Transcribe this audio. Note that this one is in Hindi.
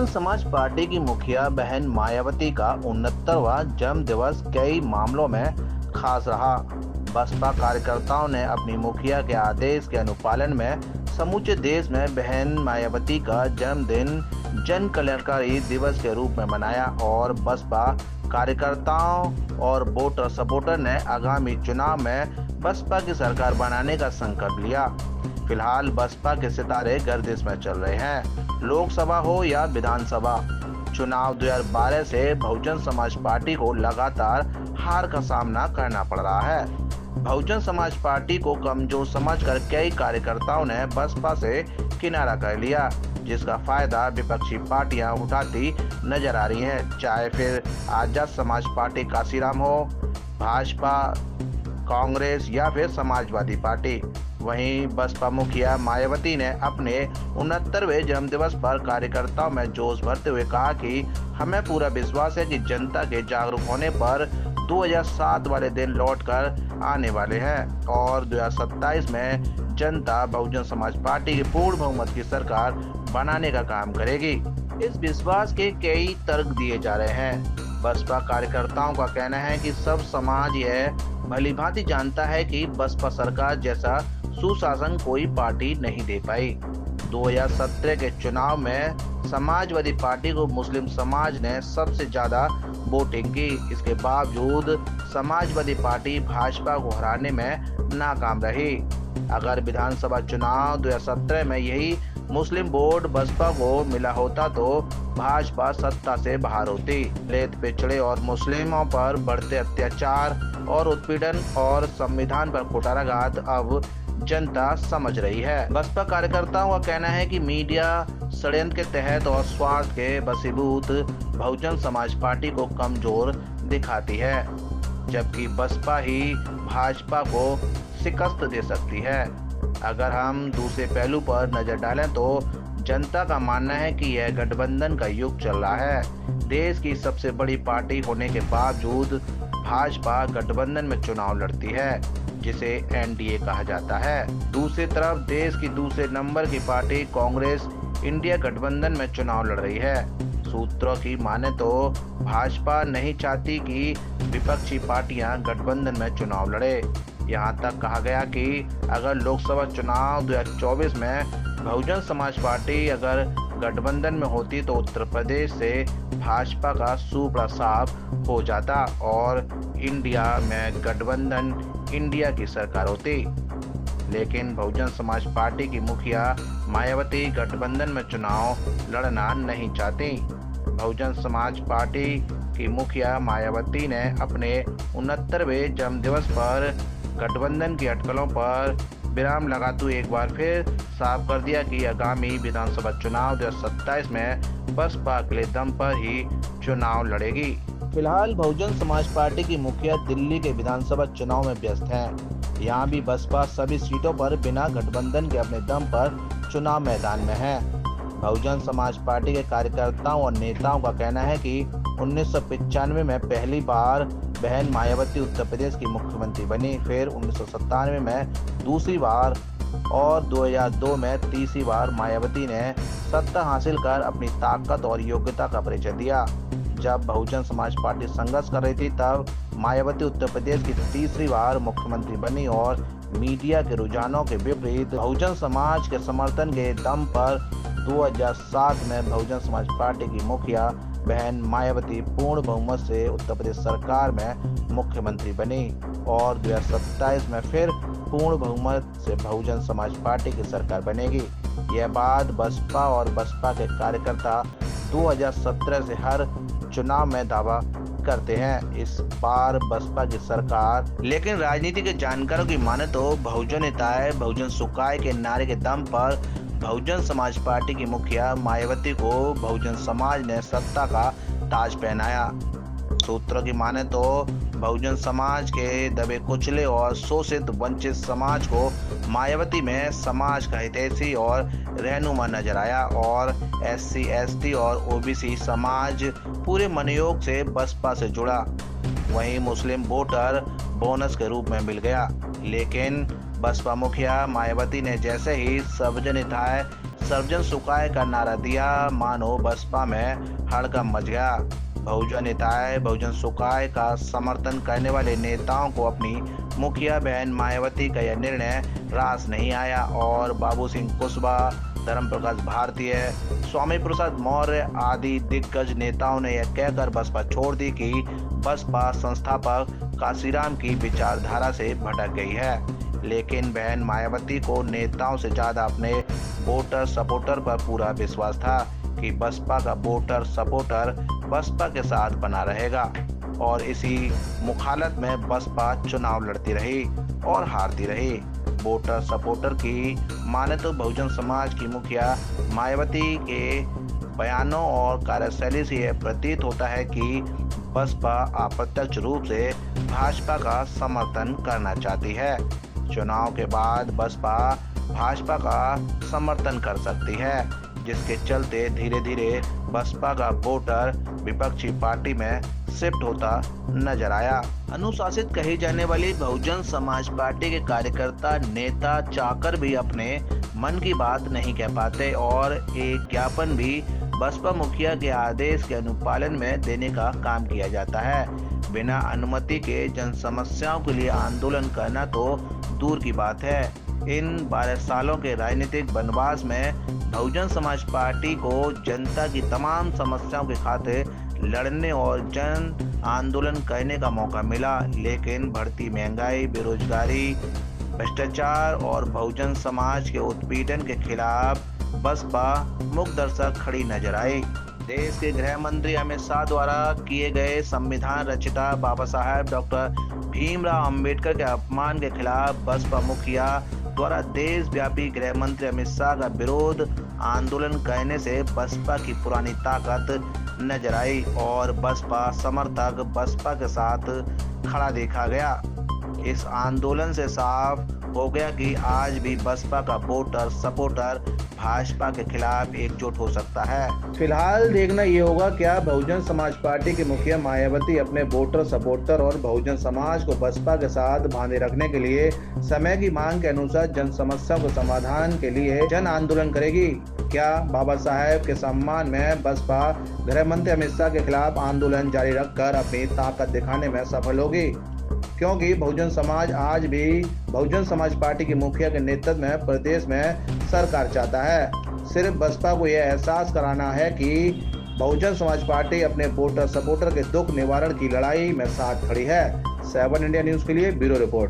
बहुजन समाज पार्टी की मुखिया बहन मायावती का 69वां जन्म दिवस कई मामलों में खास रहा। बसपा कार्यकर्ताओं ने अपनी मुखिया के आदेश के अनुपालन में समूचे देश में बहन मायावती का जन्मदिन जन कल्याणकारी दिवस के रूप में मनाया और बसपा कार्यकर्ताओं और वोटर सपोर्टर ने आगामी चुनाव में बसपा की सरकार बनाने का संकल्प लिया। फिलहाल बसपा के सितारे गर्दिश में चल रहे हैं। लोकसभा हो या विधानसभा चुनाव 2012 से बहुजन समाज पार्टी को लगातार हार का सामना करना पड़ रहा है। बहुजन समाज पार्टी को कमजोर समझकर कई कार्यकर्ताओं ने बसपा से किनारा कर लिया, जिसका फायदा विपक्षी पार्टियां उठाती नजर आ रही हैं, चाहे फिर आजाद समाज पार्टी काशीराम हो, भाजपा, कांग्रेस या फिर समाजवादी पार्टी। वहीं बसपा मुखिया मायावती ने अपने 69वें जन्मदिवस पर कार्यकर्ताओं में जोश भरते हुए कहा कि हमें पूरा विश्वास है कि जनता के जागरूक होने पर 2007 वाले दिन लौटकर आने वाले हैं और 2027 में जनता बहुजन समाज पार्टी की पूर्ण बहुमत की सरकार बनाने का काम करेगी। इस विश्वास के कई तर्क दिए जा रहे हैं। बसपा कार्यकर्ताओं का कहना है कि सब समाज यह भलीभांति जानता है कि बसपा सरकार जैसा सुशासन कोई पार्टी नहीं दे पाई। 2017 के चुनाव में समाजवादी पार्टी को मुस्लिम समाज ने सबसे ज्यादा वोटिंग की। इसके बावजूद समाजवादी पार्टी भाजपा को हराने में नाकाम रही। अगर विधानसभा चुनाव 2017 में यही मुस्लिम वोट बसपा को मिला होता तो भाजपा सत्ता से बाहर होती। दलित, पिछड़े और मुस्लिमों पर बढ़ते अत्याचार और उत्पीड़न और संविधान पर कुठाराघात अब जनता समझ रही है। बसपा कार्यकर्ताओं का कहना है कि मीडिया षड्यंत्र के तहत और स्वार्थ के वशीभूत बहुजन समाज पार्टी को कमजोर दिखाती है, जबकि बसपा ही भाजपा को शिकस्त दे सकती है। अगर हम दूसरे पहलू पर नजर डालें तो जनता का मानना है कि यह गठबंधन का युग चल रहा है। देश की सबसे बड़ी पार्टी होने के बावजूद भाजपा गठबंधन में चुनाव लड़ती है, जिसे एनडीए कहा जाता है। दूसरी तरफ देश की दूसरे नंबर की पार्टी कांग्रेस इंडिया गठबंधन में चुनाव लड़ रही है। सूत्रों की माने तो भाजपा नहीं चाहती कि विपक्षी पार्टियां गठबंधन में चुनाव लड़े। यहां तक कहा गया कि अगर लोकसभा चुनाव 2024 में बहुजन समाज पार्टी अगर गठबंधन में होती तो उत्तर प्रदेश से भाजपा का सूपड़ा साफ हो जाता और इंडिया में गठबंधन इंडिया की सरकार होती। लेकिन बहुजन समाज पार्टी की मुखिया मायावती गठबंधन में चुनाव लड़ना नहीं चाहती। बहुजन समाज पार्टी की मुखिया मायावती ने अपने 69वें जन्मदिवस पर गठबंधन की अटकलों पर विराम लगाते हुए एक बार फिर साफ कर दिया कि आगामी विधानसभा चुनाव 2027 में बसपा अकेले दम पर ही चुनाव लड़ेगी। फिलहाल बहुजन समाज पार्टी की मुखिया दिल्ली के विधानसभा चुनाव में व्यस्त हैं। यहाँ भी बसपा सभी सीटों पर बिना गठबंधन के अपने दम पर चुनाव मैदान में है। बहुजन समाज पार्टी के कार्यकर्ताओं और नेताओं का कहना है कि 1995 में पहली बार बहन मायावती उत्तर प्रदेश की मुख्यमंत्री बनी, फिर 1997 में दूसरी बार और 2002 में तीसरी बार मायावती ने सत्ता हासिल कर अपनी ताकत और योग्यता का परिचय दिया। जब बहुजन समाज पार्टी संघर्ष कर रही थी तब मायावती उत्तर प्रदेश की तीसरी बार मुख्यमंत्री बनी और मीडिया के रुझानों के विपरीत बहुजन समाज के समर्थन के दम पर 2007 में बहुजन समाज पार्टी की मुखिया बहन मायावती पूर्ण बहुमत से उत्तर प्रदेश सरकार में मुख्यमंत्री बनी और 2027 में फिर पूर्ण बहुमत से बहुजन समाज पार्टी की सरकार बनेगी। यह बात बसपा और बसपा के कार्यकर्ता 2017 से हर चुनाव में दावा करते हैं। इस बार बसपा की सरकार, लेकिन राजनीति के जानकारों की माने तो बहुजन हिताय बहुजन सुखाय के नारे के दम पर बहुजन समाज पार्टी की मुखिया मायावती को बहुजन समाज ने सत्ता का ताज पहनाया। सूत्रों की माने तो बहुजन समाज के दबे कुचले और शोषित वंचित समाज को मायावती में समाज का हितैषी और रहनुमा नजर आया और SC, ST और OBC समाज पूरे मनोयोग से बसपा से जुड़ा। वहीं मुस्लिम वोटर बोनस के रूप में मिल गया। लेकिन बसपा मुखिया मायावती ने जैसे ही सर्वजन हिताय सर्वजन सुखाय का नारा दिया, मानो बसपा में हड़कंप मच गया। बहुजन हिताय बहुजन सुखाय का समर्थन करने वाले नेताओं को अपनी मुखिया बहन मायावती का यह निर्णय रास नहीं आया और बाबू सिंह कुशवाहा, धर्म प्रकाश भारतीय, स्वामी प्रसाद मौर्य आदि दिग्गज नेताओं ने यह कहकर बसपा छोड़ दी कि बसपा संस्थापक काशीराम की विचारधारा से भटक गई है। लेकिन बहन मायावती को नेताओं से ज्यादा अपने वोटर सपोर्टर पर पूरा विश्वास था कि बसपा का वोटर सपोर्टर बसपा के साथ बना रहेगा और इसी मुखालत में बसपा चुनाव लड़ती रही और हारती रही। वोटर सपोर्टर की माने तो बहुजन समाज की मुखिया मायावती के बयानों और कार्यशैली से यह प्रतीत होता है कि बसपा अप्रत्यक्ष रूप से भाजपा का समर्थन करना चाहती है। चुनाव के बाद बसपा भाजपा का समर्थन कर सकती है, जिसके चलते धीरे धीरे बसपा का वोटर विपक्षी पार्टी में शिफ्ट होता नजर आया। अनुशासित कही जाने वाली बहुजन समाज पार्टी के कार्यकर्ता नेता चाहकर भी अपने मन की बात नहीं कह पाते और एक ज्ञापन भी बसपा मुखिया के आदेश के अनुपालन में देने का काम किया जाता है। बिना अनुमति के जन समस्याओं के लिए आंदोलन करना तो दूर की बात है। इन 12 सालों के राजनीतिक वनवास में बहुजन समाज पार्टी को जनता की तमाम समस्याओं के खातिर लड़ने और जन आंदोलन करने का मौका मिला, लेकिन बढ़ती महंगाई, बेरोजगारी, भ्रष्टाचार और बहुजन समाज के उत्पीड़न के खिलाफ बसपा मुख दर्शक खड़ी नजर आई। देश के गृह मंत्री अमित शाह द्वारा किए गए संविधान रचिता बाबा साहेब डॉक्टर भीमराव अंबेडकर के अपमान के खिलाफ बसपा मुखिया द्वारा देशव्यापी गृह मंत्री अमित शाह का विरोध आंदोलन करने से बसपा की पुरानी ताकत नजर आई और बसपा समर्थक बसपा के साथ खड़ा देखा गया। इस आंदोलन से साफ हो गया कि आज भी बसपा का वोटर सपोर्टर भाजपा के खिलाफ एकजुट हो सकता है। फिलहाल देखना ये होगा क्या बहुजन समाज पार्टी की मुखिया मायावती अपने वोटर सपोर्टर और बहुजन समाज को बसपा के साथ बांधे रखने के लिए समय की मांग के अनुसार जन समस्याओं के समाधान के लिए जन आंदोलन करेगी। क्या बाबा साहेब के सम्मान में बसपा गृह मंत्री अमित शाह के खिलाफ आंदोलन जारी रखकर अपनी ताकत दिखाने में सफल होगी? क्योंकि बहुजन समाज आज भी बहुजन समाज पार्टी की मुखिया के नेतृत्व में प्रदेश में सरकार चाहता है। सिर्फ बसपा को यह एहसास कराना है कि बहुजन समाज पार्टी अपने वोटर सपोर्टर के दुख निवारण की लड़ाई में साथ खड़ी है। 7 इंडिया न्यूज के लिए ब्यूरो रिपोर्ट।